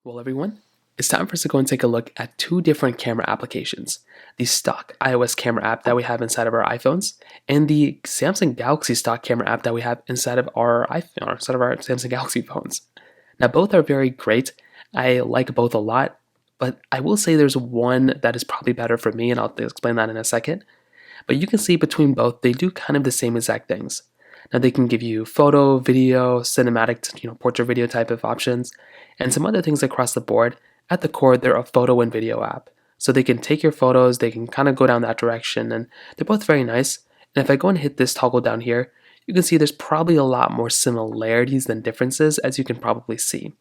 Well, everyone, it's time for us to go and take a look at two different camera applications. The stock iOS camera app that we have inside of our iPhones and the Samsung Galaxy stock camera app that we have inside of our iPhone, or inside of our Samsung Galaxy phones. Now, both are very great. I like both a lot, but I will say there's one that is probably better for me, and I'll explain that in a second. But you can see between both, they do kind of the same exact things. Now they can give you photo, video, cinematic, portrait video type of options, and some other things across the board. At the core, they're a photo and video app. So they can take your photos, they can kind of go down that direction, and they're both very nice. And if I go and hit this toggle down here, you can see there's probably a lot more similarities than differences, as you can probably see.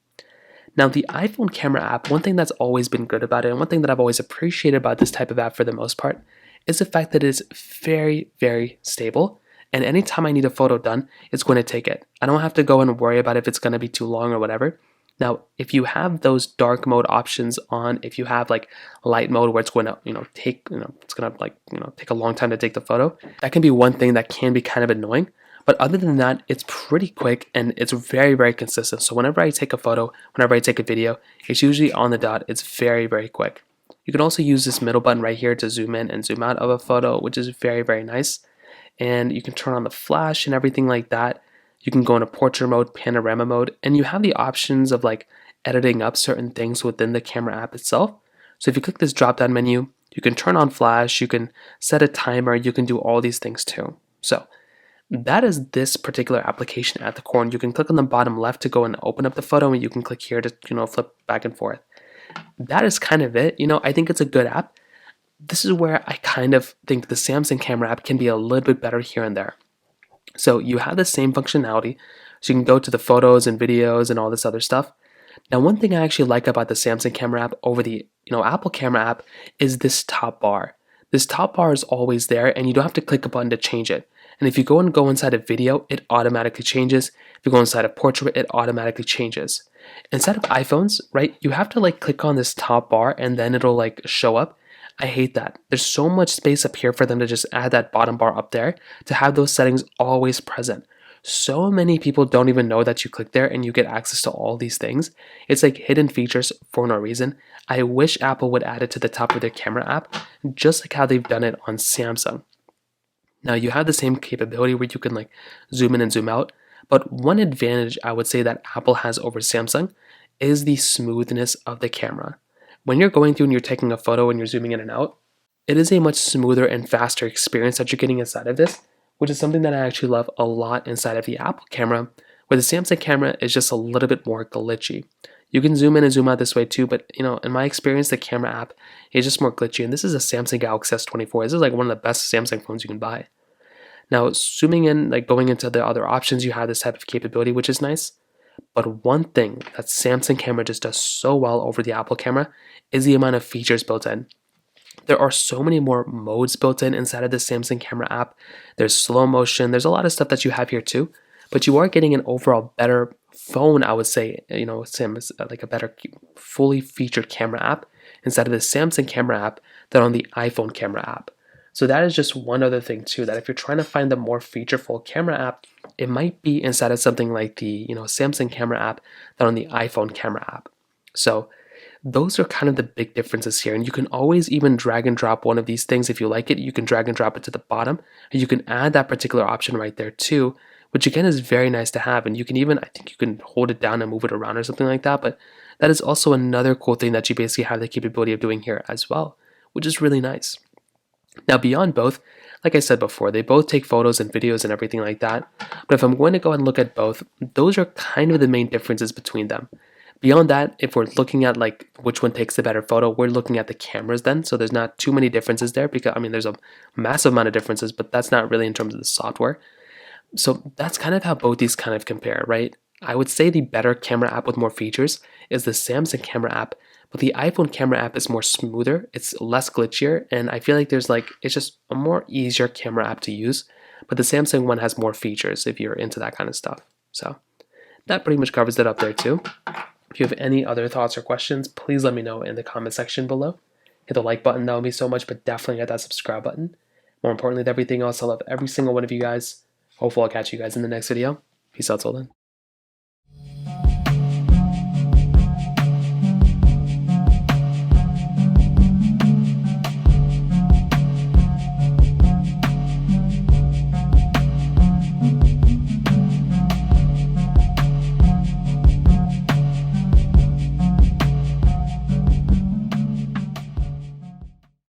Now, the iPhone camera app, one thing that's always been good about it, and one thing that I've always appreciated about this type of app for the most part, is the fact that it's very, very stable. And anytime I need a photo done, it's going to take it. I don't have to go and worry about if it's going to be too long or whatever. Now, if you have those dark mode options on, if you have like light mode where it's going to, take, it's going to take a long time to take the photo, that can be one thing that can be kind of annoying. But other than that, it's pretty quick and it's very, very consistent. So whenever I take a photo, whenever I take a video, it's usually on the dot. It's very, very quick. You can also use this middle button right here to zoom in and zoom out of a photo, which is very, very nice. And you can turn on the flash and everything like that. You can go into portrait mode, panorama mode, and you have the options of like editing up certain things within the camera app itself. So if you click this drop down menu, you can turn on flash, you can set a timer, you can do all these things too. So that is this particular application at the core, and you can click on the bottom left to go and open up the photo, and you can click here to flip back and forth. That is kind of it. I think it's a good app. This is where I kind of think the Samsung camera app can be a little bit better here and there. So you have the same functionality, so you can go to the photos and videos and all this other stuff. Now, one thing I actually like about the Samsung camera app over the Apple camera app is this top bar. This top bar is always there, and you don't have to click a button to change it. And if you go inside a video, it automatically changes. If you go inside a portrait, it automatically changes. Instead of iPhones, right, you have to like click on this top bar and then it'll like show up. I hate that. There's so much space up here for them to just add that bottom bar up there to have those settings always present. So many people don't even know that you click there and you get access to all these things. It's like hidden features for no reason. I wish Apple would add it to the top of their camera app, just like how they've done it on Samsung. Now you have the same capability where you can like zoom in and zoom out, but one advantage I would say that Apple has over Samsung is the smoothness of the camera. When you're going through and you're taking a photo and you're zooming in and out, it is a much smoother and faster experience that you're getting inside of this, which is something that I actually love a lot inside of the Apple camera, where the Samsung camera is just a little bit more glitchy. You can zoom in and zoom out this way too, but in my experience, the camera app is just more glitchy. And this is a Samsung Galaxy S24. This is like one of the best Samsung phones you can buy. Now, zooming in, like going into the other options, you have this type of capability, which is nice. But one thing that Samsung camera just does so well over the Apple camera is the amount of features built in. There are so many more modes built in inside of the Samsung camera app. There's slow motion. There's a lot of stuff that you have here too, but you are getting an overall better phone, I would say, Sam is like a better fully featured camera app inside of the Samsung camera app than on the iPhone camera app. So that is just one other thing too, that if you're trying to find the more featureful camera app, it might be inside of something like the Samsung camera app than on the iPhone camera app. So those are kind of the big differences here. And you can always even drag and drop one of these things. If you like it, you can drag and drop it to the bottom, and you can add that particular option right there too, which again is very nice to have. And you can even, I think you can hold it down and move it around or something like that. But that is also another cool thing that you basically have the capability of doing here as well, which is really nice. Now, beyond both, like I said before, they both take photos and videos and everything like that. But if I'm going to go and look at both, those are kind of the main differences between them. Beyond that, if we're looking at like which one takes the better photo, we're looking at the cameras then. So there's not too many differences there, because there's a massive amount of differences, but that's not really in terms of the software. So that's kind of how both these kind of compare, right? I would say the better camera app with more features is the Samsung camera app, but the iPhone camera app is more smoother, it's less glitchier, and I feel like it's just a more easier camera app to use, but the Samsung one has more features if you're into that kind of stuff. So that pretty much covers it up there too. If you have any other thoughts or questions, please let me know in the comment section below. Hit the like button, that would mean so much, but definitely hit that subscribe button. More importantly than everything else, I love every single one of you guys. Hopefully I'll catch you guys in the next video. Peace out till then.